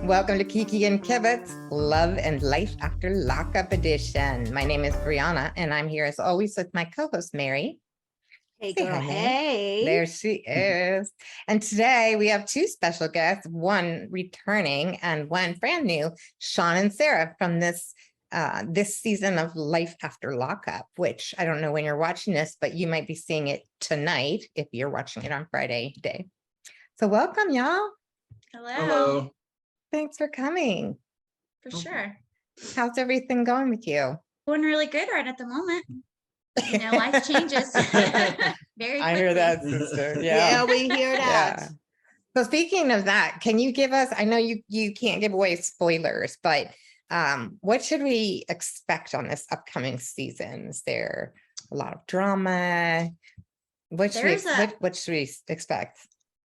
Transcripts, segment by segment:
Welcome to Kiki and Kibit's Love and Life After Lockup edition. My name is Brianna, and I'm here as always with my co-host, Mary. Hey, Say girl. hi, Mary. Hey. There she is. And today we have two special guests, one returning and one brand new, Shawn and Sara from this season of Life After Lockup, which I don't know when you're watching this, but you might be seeing it tonight if you're watching it on Friday day. So welcome, y'all. Hello. Thanks for coming. For sure. How's everything going with you? Going really good right at the moment. You know, life changes very quickly. I hear that, sister. Yeah, we hear that. Yeah. So speaking of that, can you give us, I know you can't give away spoilers, but what should we expect on this upcoming season? Is there a lot of drama? What should we expect?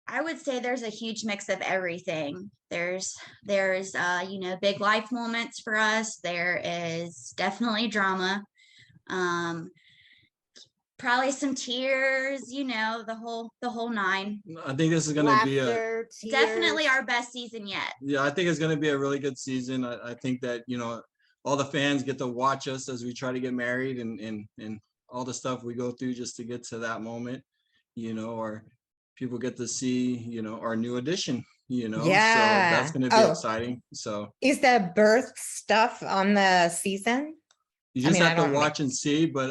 I would say there's a huge mix of everything. There's you know, big life moments for us. There is definitely drama. Probably some tears, you know, the whole nine. I think this is going to be definitely our best season yet. Yeah, I think it's going to be a really good season. I think that, you know, all the fans get to watch us as we try to get married and all the stuff we go through just to get to that moment, you know, or people get to see, you know, our new addition, you know. Yeah. So that's going to be exciting. So is the birth stuff on the season? You just have to watch and see, but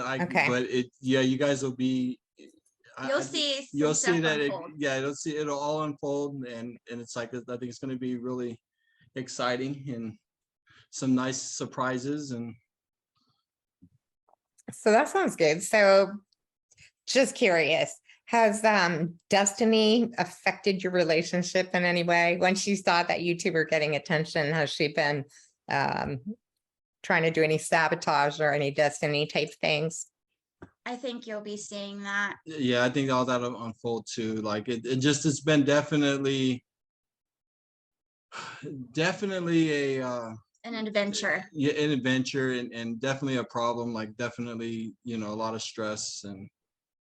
you guys will be. You'll see. You'll see that it'll all unfold, and it's like I think it's going to be really exciting and some nice surprises. And so that sounds good. So, just curious, has Destiny affected your relationship in any way? When she saw that you two were getting attention, has she been trying to do any sabotage or any Destiny type things? I think you'll be seeing that. Yeah, I think all that'll unfold too. Like it's been definitely an adventure. Yeah, an adventure and definitely a problem. Like definitely, you know, a lot of stress. And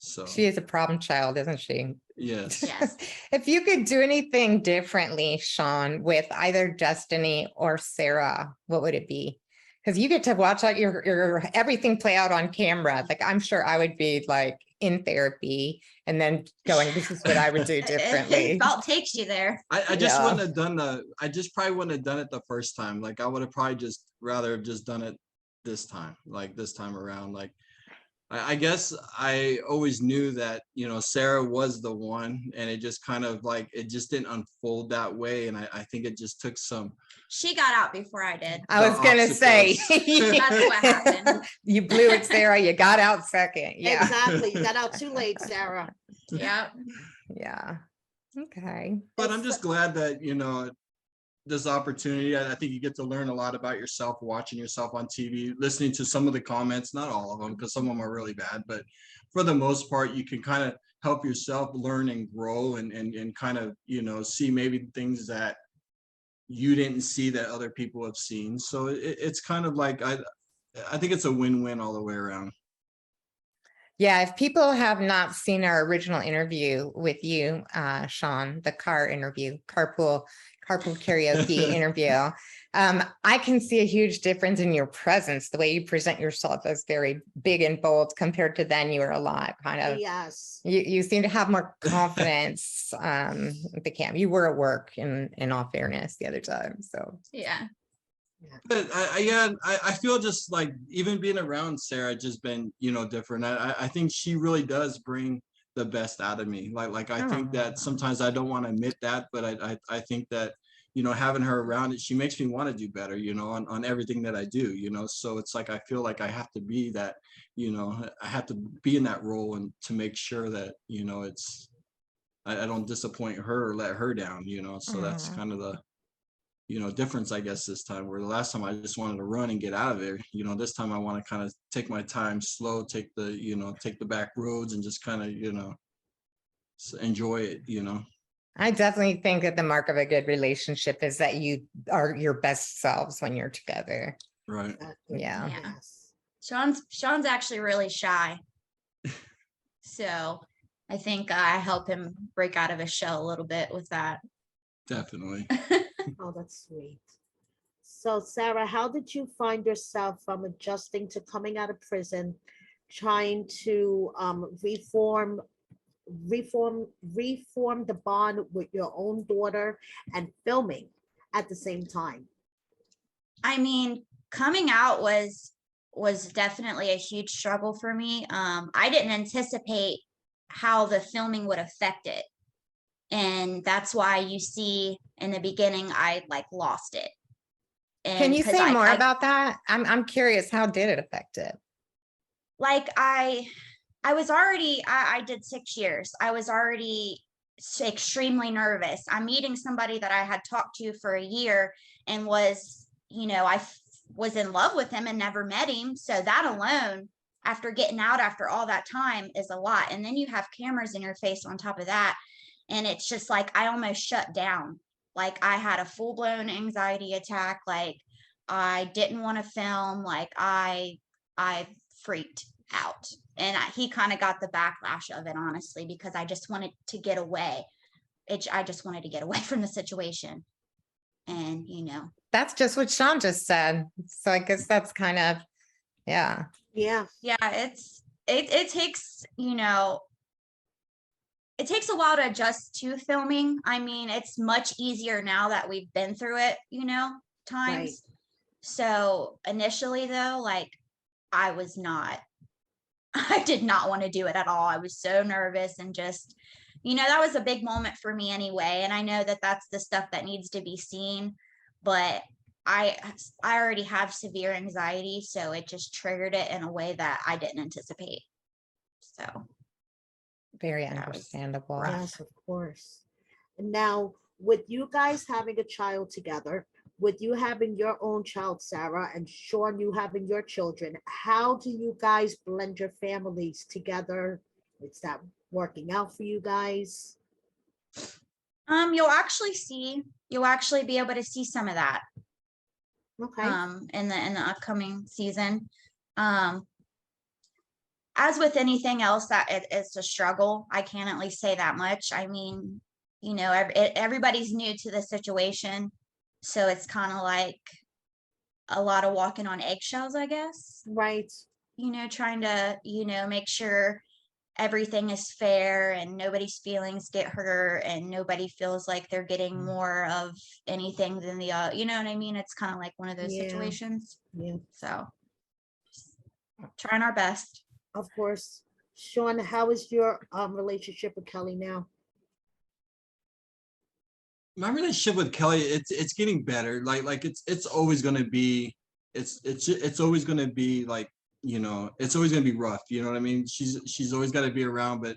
so she is a problem child, isn't she? Yes. Yes. If you could do anything differently, Shawn, with either Destiny or Sara, what would it be? Because you get to watch out your everything play out on camera. Like I'm sure I would be like in therapy and then going, this is what I would do differently. Fault takes you there. I just wouldn't have done I just probably wouldn't have done it the first time. Like I would have probably rather have just done it this time, like this time around. Like I guess I always knew that, you know, Sara was the one, and it just kind of like, it just didn't unfold that way. And I think it just took she got out before I did. I was going to say, that's what happened. You blew it, Sara. You got out second. Yeah, exactly. You got out too late, Sara. Yeah. Yeah. Okay. But I'm just glad that, you know, this opportunity, I think you get to learn a lot about yourself, watching yourself on TV, listening to some of the comments, not all of them, because some of them are really bad, but for the most part, you can kind of help yourself learn and grow and kind of, you know, see maybe things that you didn't see that other people have seen. So it's kind of like, I think it's a win-win all the way around. Yeah, if people have not seen our original interview with you, Shawn, the carpool karaoke interview, I can see a huge difference in your presence. The way you present yourself as very big and bold compared to then. You were a lot kind of, yes. You seem to have more confidence with the cam. You were at work in all fairness the other time. So yeah. But I feel just like even being around Sara just been, you know, different. I think she really does bring the best out of me. Like I think that sometimes I don't want to admit that, but I think that, you know, having her around, she makes me want to do better, you know, on everything that I do, you know. So it's like I feel like I have to be that, you know, I have to be in that role and to make sure that, you know, I don't disappoint her or let her down, you know. So that's kind of the, you know, difference, I guess, this time, where the last time I just wanted to run and get out of there, you know, this time I want to kind of take my time slow, take the back roads and just kind of, you know, enjoy it, you know. I definitely think that the mark of a good relationship is that you are your best selves when you're together. Right. Yeah. Shawn's actually really shy. So I think I help him break out of his shell a little bit with that. Definitely. Oh, that's sweet. So, Sarah, how did you find yourself from adjusting to coming out of prison, trying to reform the bond with your own daughter and filming at the same time? I mean, coming out was definitely a huge struggle for me. I didn't anticipate how the filming would affect it. And that's why you see in the beginning I like lost it. Can And you because say more I about that? I'm curious, how did it affect it? like I was already I did 6 years. I was already extremely nervous. I'm meeting somebody that I had talked to for a year and was, was in love with him and never met him. So that alone, after getting out after all that time, is a lot. And then you have cameras in your face on top of that. And it's just like I almost shut down. Like I had a full-blown anxiety attack. Like I didn't want to film. Like I freaked out. And he kind of got the backlash of it, honestly, because I just wanted to get away. I just wanted to get away from the situation. And, That's just what Shawn just said. So I guess that's kind of, yeah. Yeah. yeah, it takes, it takes a while to adjust to filming. I mean, it's much easier now that we've been through it, times. Right. So initially though, like I was not, I did not want to do it at all. I was so nervous and just, that was a big moment for me anyway. And I know that that's the stuff that needs to be seen, but I already have severe anxiety, so it just triggered it in a way that I didn't anticipate. So Very That was understandable. rough. Yes, of course. And now, with you guys having a child together, with you having your own child, Sarah, and Shawn, you having your children, how do you guys blend your families together? Is that working out for you guys? You'll actually be able to see some of that Okay. in the upcoming season. As with anything else that it's a struggle, I can at least say that much. I mean, everybody's new to the situation, so it's kind of like a lot of walking on eggshells, I guess. Right. Trying to, make sure everything is fair and nobody's feelings get hurt and nobody feels like they're getting more of anything than the you know what I mean? It's kind of like one of those Yeah. situations. Yeah. So trying our best. Of course. Shawn, how is your relationship with Kelly now? My relationship with Kelly, it's getting better. Like it's always gonna be, it's always gonna be like, it's always gonna be rough. You know what I mean? She's always got to be around, but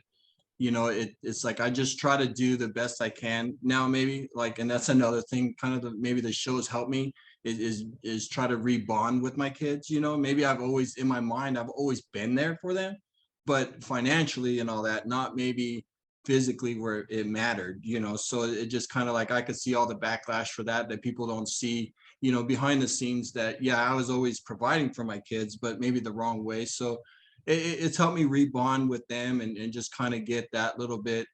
it's like I just try to do the best I can now, maybe, like, and that's another thing, kind of maybe the shows help me is try to rebond with my kids. Maybe I've always, in my mind, I've always been there for them, but financially and all that, not maybe physically where it mattered. So it just kind of like I could see all the backlash for that people don't see, behind the scenes, that I was always providing for my kids, but maybe the wrong way. So it's helped me rebond with them and just kind of get that little bit,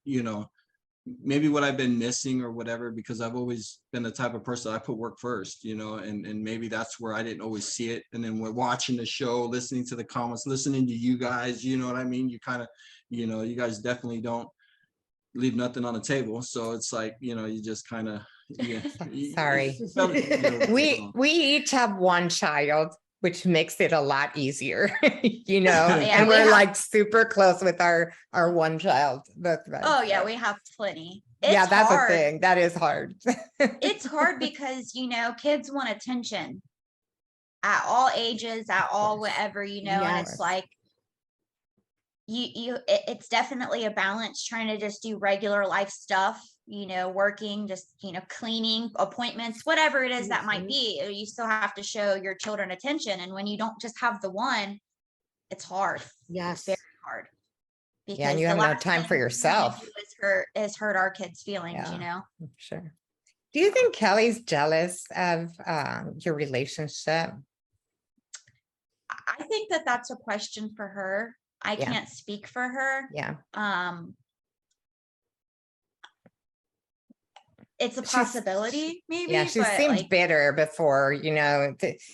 maybe what I've been missing or whatever, because I've always been the type of person I put work first, and maybe that's where I didn't always see it. And then we're watching the show, listening to the comments, listening to you guys, you know what I mean? You kind of, you guys definitely don't leave nothing on the table. So it's like, you just kind of, Sorry. we We each have one child, which makes it a lot easier, Yeah, and we we're have- like super close with our one child. Both of us. Oh yeah, So, we have plenty. yeah, It's that's hard. a thing. That is hard. It's hard because kids want attention at all ages, at all course. whatever, and Yes. it's like it's definitely a balance trying to just do regular life stuff, working, just cleaning, appointments, whatever it is that might be. You still have to show your children attention, and when you don't just have the one, it's hard. Yes. Very hard. Yeah, and you the have no last time thing for we wanna yourself. do is hurt our kids' feelings. Yeah. Sure. Do you think Kelly's jealous of your relationship? I think that that's a question for her. I Yeah. can't speak for her. Yeah. it's a She's- possibility maybe, Yeah, she but seemed like, bitter before,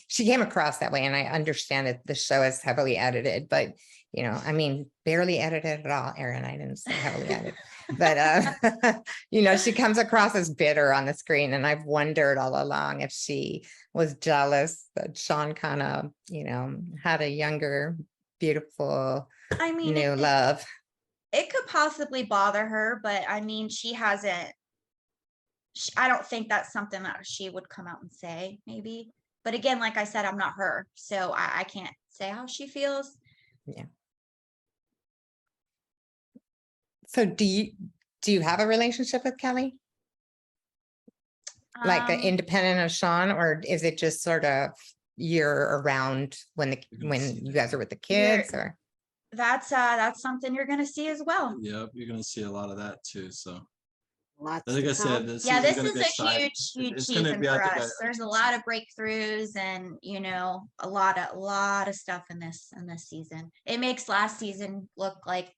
she came across that way, and I understand that the show is heavily edited, but I mean, barely edited at all, Erin. I didn't say heavily edited, but she comes across as bitter on the screen, and I've wondered all along if she was jealous that Shawn kind of, had a younger, beautiful I mean, new love. it could possibly bother her, but I mean, she hasn't. I don't think that's something that she would come out and say, maybe. But again, like I said, I'm not her, so I can't say how she feels. Yeah. So do you have a relationship with Kelly? Like Um, independent of Shawn, or is it just sort of year around when You're gonna see you that. guys are with the You're- kids, or? that's something you're gonna see as well. Yep, you're gonna see a lot of that too. So Lots like to I said, come. this Yeah, this gonna is be a exciting. huge It's gonna season be, I for think, us. There's a lot of breakthroughs and a lot of stuff in this season. It makes last season look like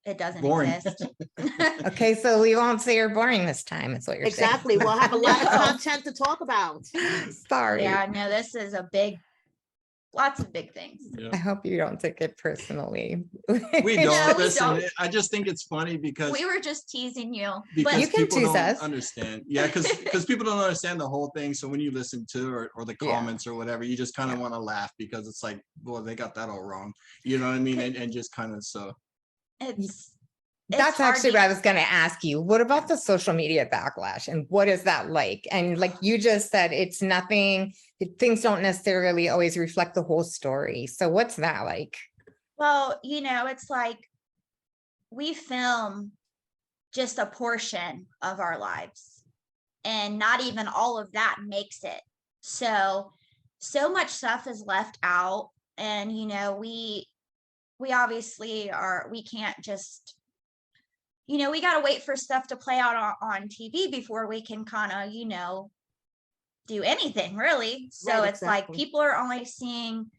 it doesn't Boring. exist. Okay, so we won't say you're boring this time, is what you're saying. Exactly. We'll have a lot of No. content to talk about. Sorry. Yeah, no, this is lots of big things. Yeah. I hope you don't take it personally. We No, don't we listen. don't. I just think it's funny because We were just teasing you, because You can people tease don't us. understand. Yeah, because people don't understand the whole thing. So when you listen to or the Yeah. comments or whatever, you just kind of want to laugh because it's like, well, they got that all wrong. You know what I mean? And just kind of so. it's That's hard actually to- what I was going to ask you. What about the social media backlash, and what is that like? And like you just said, it's nothing, things don't necessarily always reflect the whole story. So what's that like? well, it's like we film just a portion of our lives, and not even all of that makes it. So much stuff is left out, and we obviously we can't just we got to wait for stuff to play out on TV before we can kind of do anything really. So Right, it's like exactly. people are only seeing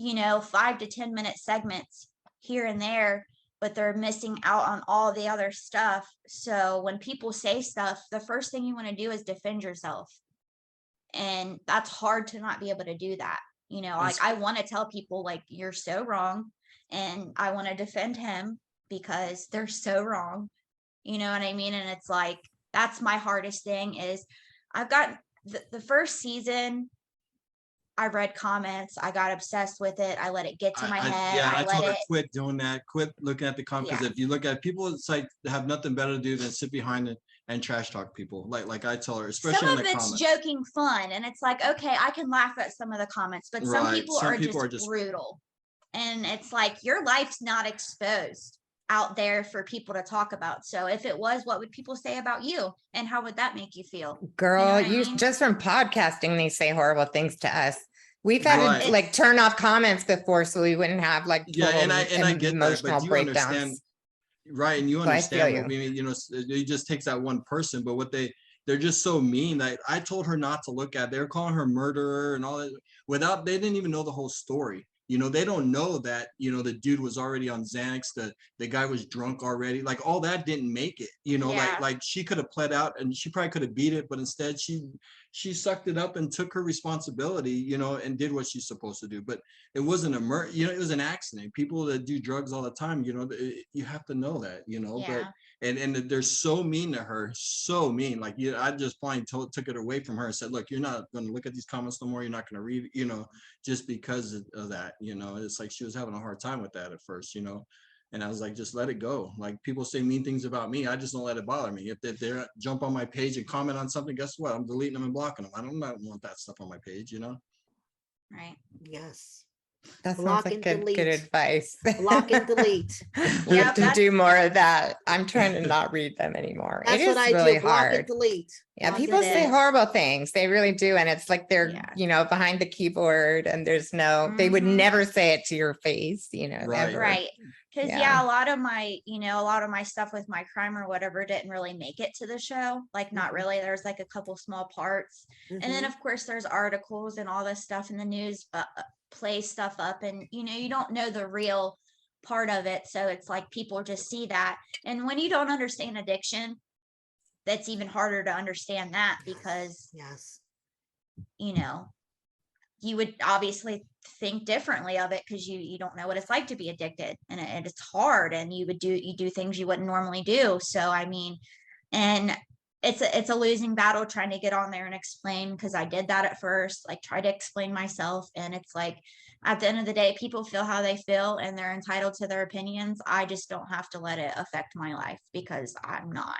5 to 10 minute segments here and there, but they're missing out on all the other stuff. So when people say stuff, the first thing you want to do is defend yourself, and that's hard to not be able to do that. Like I want to tell people like, you're so wrong, and I want to defend him because they're so wrong. You know what I mean? And it's like, that's my hardest thing is I've got the first season, I read comments, I got obsessed with it, I let it get to my head. Yeah, I let told her it, quit doing that. Quit looking at the comments. Because Yeah. if you look at people, it's like they have nothing better to do than sit behind it and trash talk people. Like I tell her, especially some in of the it's comments. joking fun, and it's like, okay, I can laugh at some of the comments, but some Right, people some are people just are just- brutal. And it's like, your life's not exposed out there for people to talk about. So if it was, what would people say about you, and how would that make you feel? Girl, what I you mean? just from podcasting, they say horrible things to us. We've had Right. to like turn off comments before so we wouldn't have like Yeah, and I get that, emotional but you breakdowns. understand, right? And you So I feel understand what you. we mean. It just takes that one person, but they're just so mean that I told her not to look at. They're calling her murderer and all that they didn't even know the whole story. They don't know that, the dude was already on Xanax, the guy was drunk already. Like all that didn't make it, Yeah. like she could have pled out and she probably could have beat it, but instead she sucked it up and took her responsibility, and did what she's supposed to do. But it wasn't a murder, it was an accident. People that do drugs all the time, you have to know that, but and they're so mean to her, so mean. Like I just plain took it away from her and said, look, you're not going to look at these comments no more. You're not going to read, just because of that. It's like she was having a hard time with that at first, and I was like, just let it go. Like people say mean things about me, I just don't let it bother me. If they jump on my page and comment on something, guess what? I'm deleting them and blocking them. I don't want that stuff on my page, Right. Yes. That sounds Block like and good delete. advice. Block and delete. We Yep, have to that's- do more of that. I'm trying to not read them anymore. That's It what is I really do. Block and hard. delete. Yeah, Block people it say is. horrible things. They really do. And it's like they're, Yeah. behind the keyboard, and there's they would Mhm. never say it to your face, Right. ever. Right. Because Yeah. a lot of my stuff with my crime or whatever didn't really make it to the show. Like not Mhm. really. There's like a couple small parts. And then Mhm. of course there's articles and all this stuff in the news, play stuff up, and you don't know the real part of it. So it's like people just see that. And when you don't understand addiction, that's even harder to understand that because, Yes. you know, you would obviously think differently of it because you don't know what it's like to be addicted, and it's hard, and you do things you wouldn't normally do. So I mean, and it's a losing battle trying to get on there and explain, because I did that at first, like try to explain myself, and it's like at the end of the day, people feel how they feel and they're entitled to their opinions. I just don't have to let it affect my life, because I'm not.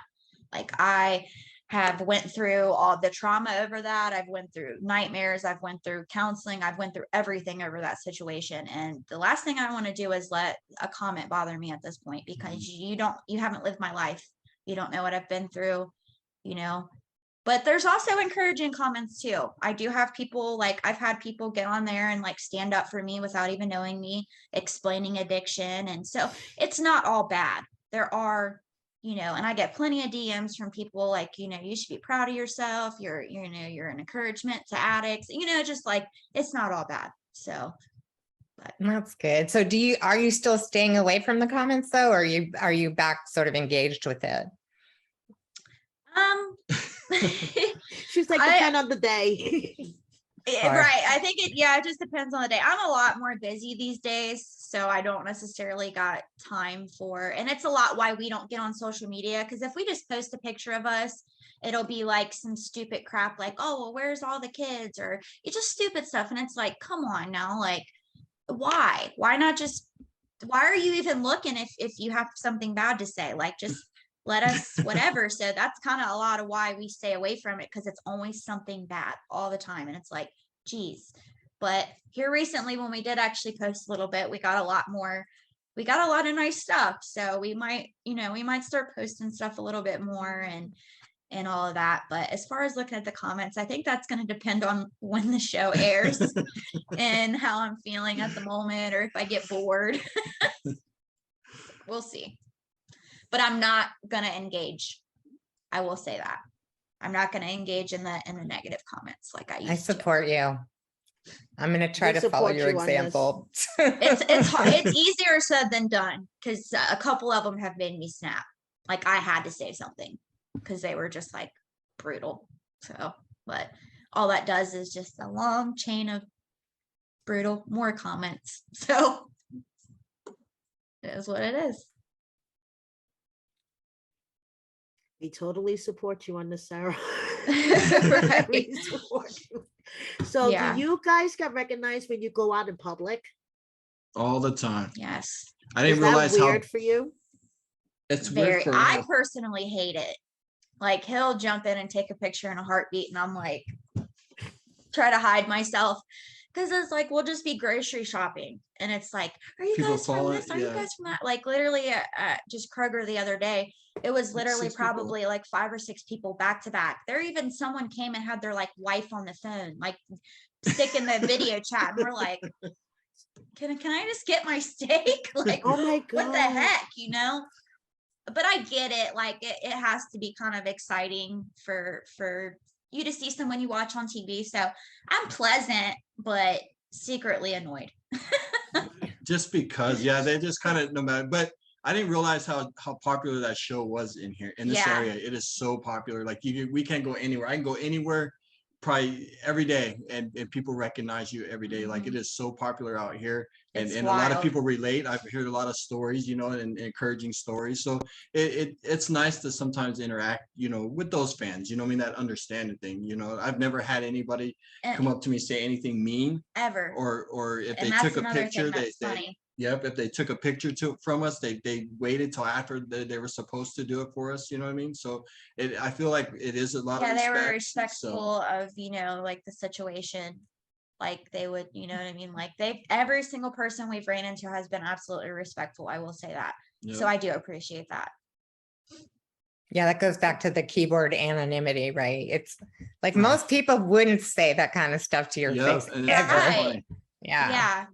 Like, I have went through all the trauma over that. I've went through nightmares. I've went through counseling. I've went through everything over that situation. And the last thing I want to do is let a comment bother me at this point, because you haven't lived my life. You don't know what I've been through, you know. But there's also encouraging comments too. I do have people, like, I've had people get on there and like stand up for me without even knowing me, explaining addiction. And so it's not all bad. There are, you know, and I get plenty of DMs from people like, you know, you should be proud of yourself. You're an encouragement to addicts, you know, just like, it's not all bad. So, but That's good. So are you still staying away from the comments though? Or are you back sort of engaged with it? She's like, depend on the day. Right. I think it just depends on the day. I'm a lot more busy these days, so I don't necessarily got time for, and it's a lot why we don't get on social media, because if we just post a picture of us, it'll be like some stupid crap like, oh, well, where's all the kids? Or it's just stupid stuff. And it's like, come on now, like, why are you even looking if you have something bad to say? Like, just let us whatever. So that's kind of a lot of why we stay away from it, because it's always something bad all the time. And it's like, geez. But here recently, when we did actually post a little bit, we got a lot of nice stuff. So we might start posting stuff a little bit more and all of that. But as far as looking at the comments, I think that's going to depend on when the show airs and how I'm feeling at the moment, or if I get bored. We'll see. But I'm not going to engage. I will say that. I'm not going to engage in the negative comments like I used to. I support you. I'm going to try to follow your example. It's hard. It's easier said than done, because a couple of them have made me snap. Like, I had to say something because they were just like brutal. So, but all that does is just a long chain of brutal, more comments. So it is what it is. We totally support you on this, Sarah. Right. We support you. So Yeah. do you guys get recognized when you go out in public? All the time. Yes. I didn't Is that realize weird how for you? it's Very. weird for I me. personally hate it. Like, he'll jump in and take a picture in a heartbeat, and I'm like, try to hide myself, because it's like, we'll just be grocery shopping, and it's like, are you People guys from follow this? it, Are you yeah. guys from that? Like, literally, just Kroger the other day, it was literally 6 people. probably like 5 or 6 people back to back. There even someone came and had their like wife on the phone, like sticking the video chat, and we're like, can I just get my steak? Like, Oh my God. what the heck, you know? But I get it. Like, it has to be kind of exciting for you to see someone you watch on TV. So I'm pleasant, but secretly annoyed. Just because, yeah, they just kind of, no matter, but I didn't realize how popular that show was in this Yeah. area. It is so popular. Like, we can't go anywhere. I can go anywhere probably every day, and people recognize you every day. Like, it is so popular out here, and It's a lot of wild. people relate. I've heard a lot of stories, you know, and encouraging stories. So it's nice to sometimes interact, you know, with those fans, you know what I mean, that understanding thing. You know, I've never had anybody come up to me, say anything mean Ever. or if And they that's took a another picture, thing that's funny. yep, if they took a picture from us, they waited till after they were supposed to do it for us, you know what I mean? So I feel like it is a lot of Yeah, they respect. were respectful of, you know, like the situation. Like, they would, you know what I mean? Like, every single person we've ran into has been absolutely respectful. I will say that. So Yep. I do appreciate that. Yeah, that goes back to the keyboard anonymity, right? It's like Right. most people wouldn't say that kind of stuff to your Yep, face and it's ever. Right. funny. Yeah. Yeah.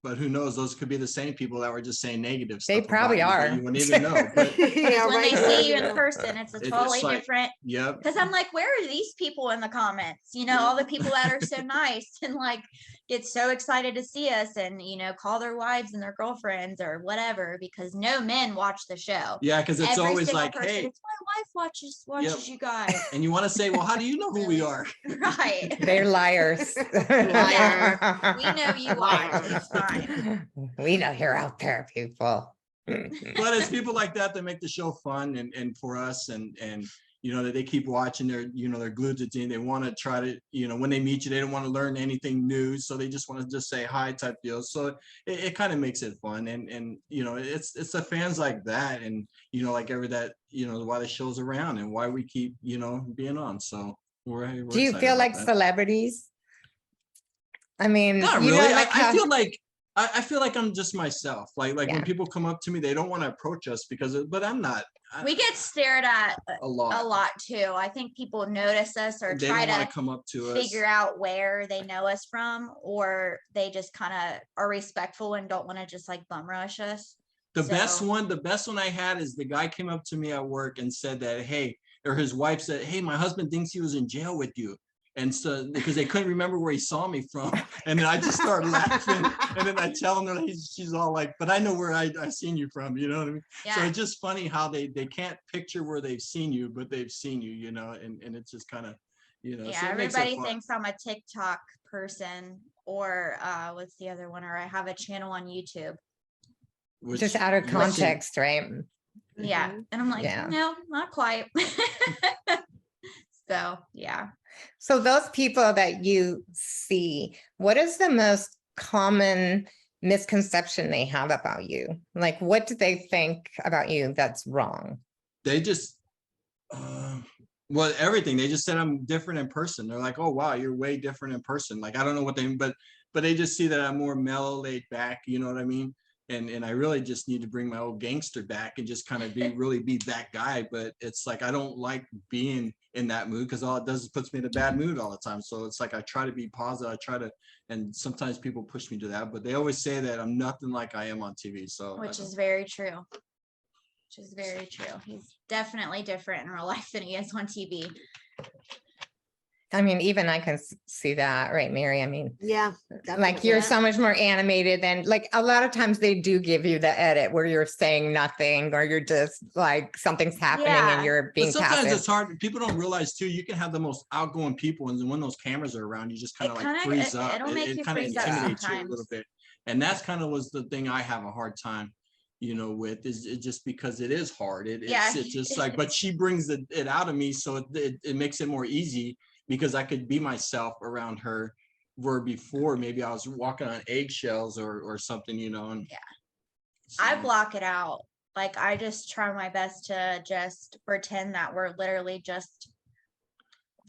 But who knows? Those could be the same people that were just saying negative They stuff. probably about you are. that you wouldn't even know. But Yeah, when they right. see you Yeah. in person, it's a it's totally like, different. yep. Because I'm like, where are these people in the comments? You know, all the people that are so nice and like get so excited to see us and, you know, call their wives and their girlfriends or whatever, because no men watch the show. Yeah, because it's Every always single like, person, hey, it's my wife watches you guys. and you want to say, well, how do you know who we are? Right. They're liars. Liar. We know you watch. It's fine. We know you're out there, people. But it's people like that that make the show fun and for us and you know that they keep watching. They're, you know, they're glued to the team. They want to try to, you know, when they meet you, they don't want to learn anything new, so they just want to just say hi type deal. So it kind of makes it fun, and you know, it's the fans like that, and you know, like that, you know, why the show's around and why we keep, you know, being on. So we're Do you excited feel about like that. celebrities? I mean, Not you really. know, like I feel like I feel like I'm just myself. Like Yeah. when people come up to me, they don't want to approach us but I'm not. We get stared at A lot. a lot too. I think people notice us or They try don't want to to come up to us. figure out where they know us from, or they just kind of are respectful and don't want to just like bum rush us. The best So- one I had is the guy came up to me at work and said that, hey, or his wife said, hey, my husband thinks he was in jail with you. And so because they couldn't remember where he saw me from. And then I just started laughing. And then I tell her, she's all like, but I know where I seen you from, you know what I mean? So Yeah. it's just funny how they can't picture where they've seen you, but they've seen you, you know, and it's just kind of, you know, Yeah, so it makes it everybody fun. thinks I'm a TikTok person, or what's the other one? Or I have a channel on YouTube. Which just out of you'll see. context, right? Yeah. Mhm. And I'm like, Yeah. no, not quite. So yeah. So those people that you see, what is the most common misconception they have about you? Like, what do they think about you that's wrong? They just well, everything. They just said I'm different in person. They're like, oh wow, you're way different in person. Like I don't know what they, but they just see that I'm more mellow, laid back, you know what I mean? And I really just need to bring my old gangster back and just kind of really be that guy. But it's like I don't like being in that mood, because all it does is puts me in a bad mood all the time. So it's like I try to be positive. I try to, and sometimes people push me to that, but they always say that I'm nothing like I am on TV. So Which is very true. Which is very true. He's definitely different in real life than he is on TV. I mean, even I can see that, right, Mary? I mean, Yeah. like you're Yeah. so much more animated than, like, a lot of times they do give you the edit where you're saying nothing, or you're just like something's happening Yeah. and you're But being sometimes passive. it's hard. People don't realize too, you can have the most outgoing people, and when those cameras are around, you just kind It of kinda- like freeze it- up. it'll make you kind of freeze up intimidates you a sometimes. little bit. And that's kind of was the thing I have a hard time, you know, with is it just because it is hard. Yeah. It's just like, but she brings it out of me, so it makes it more easy, because I could be myself around her, where before maybe I was walking on eggshells or something, you know. And Yeah. so- I block it out. Like I just try my best to just pretend that we're literally just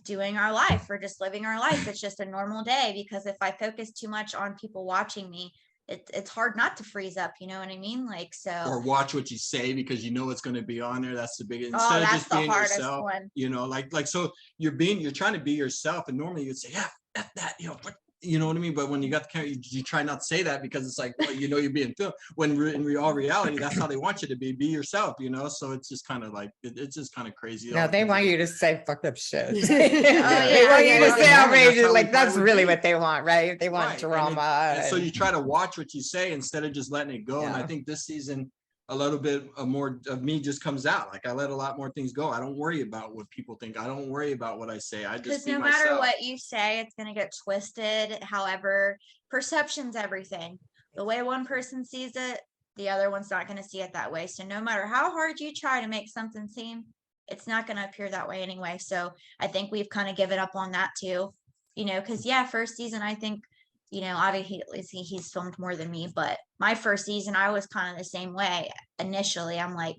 doing our life. We're just living our life. It's just a normal day, because if I focus too much on people watching me, it's hard not to freeze up. You know what I mean? Like, so. Or watch what you say, because you know it's going to be on there. That's the biggest. Oh, Instead of that's just the being hardest yourself, one. you know, like so you're trying to be yourself, and normally you'd say, yeah, F that, you know, you know what I mean? But when you got the camera, you try not to say that, because it's like, well, you know, you're being filmed. When in all reality, that's how they want you to be yourself, you know? So it's just kind of like, it's just kind of crazy. No, they want you to say fucked up shit. Oh, They yeah, want you yeah, to yeah. say That's outrageous, how like we that's would really be. what they want, right? They want Right. drama. And so you and- try to watch what you say instead of just letting it go. And I Yeah. think this season, a little bit more of me just comes out. Like I let a lot more things go. I don't worry about what people think. I don't worry about what I say. I Because just be no matter myself. what you say, it's going to get twisted. However, perception's everything. The way one person sees it, the other one's not going to see it that way. So no matter how hard you try to make something seem, it's not going to appear that way anyway. So I think we've kind of given up on that too, you know, because yeah, first season, I think, you know, obviously he's filmed more than me, but my first season, I was kind of the same way. Initially, I'm like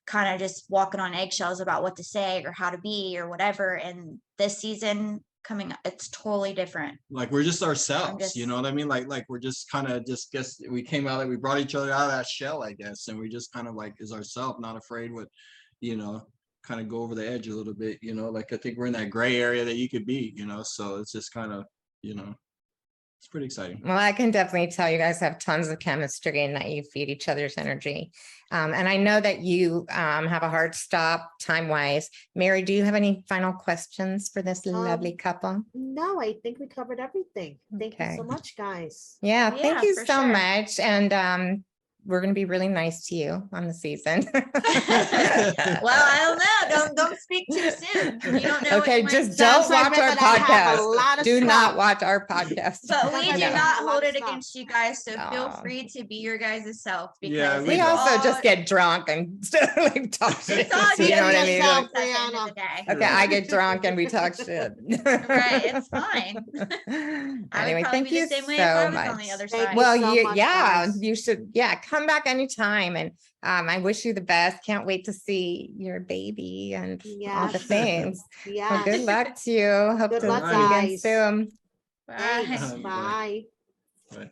kind of just walking on eggshells about what to say or how to be or whatever. And this season coming up, it's totally different. Like we're just ourselves, just- you know what I mean? Like we're just kind of just guess we came out, we brought each other out of that shell, I guess, and we just kind of like is ourselves, not afraid with, you know, kind of go over the edge a little bit, you know. Like I think we're in that gray area that you could be, you know. So it's just kind of, you know. it's pretty exciting. Well, I can definitely tell you guys have tons of chemistry and that you feed each other's energy. And I know that you have a hard stop time-wise. Mary, do you have any final questions for this lovely couple? No, I think we covered everything. Thank you so Okay. much, guys. Yeah, thank Yeah, you for so sure. much. And we're going to be really nice to you on the season. Well, I don't know. Don't speak too soon. You don't know. what Okay, you might just say. don't Sounds like watch we're our gonna have a podcast. lot of Do not stuff. watch our podcast. But we Sounds do like No. we not have a lot hold of it stuff. against you guys, so feel Aw. free to be your guys' self Yeah, because We it's also all, just get drunk and like talk shit. it's all You good know what I being mean? yourself, yourself at the end of Brianna. the day. Okay, I get drunk and we talk shit. Right, it's fine. I Anyway, would probably thank be you the same way if I so was on much. the other Thank side. you Well, so much, yeah, guys. you should, come back anytime. And I wish you the best. Can't wait to see your baby and all the Yes. things. Well, Yes. good luck to you. Hope Good to luck, see you again guys. soon. Bye. Thanks. Bye. Bye. Right.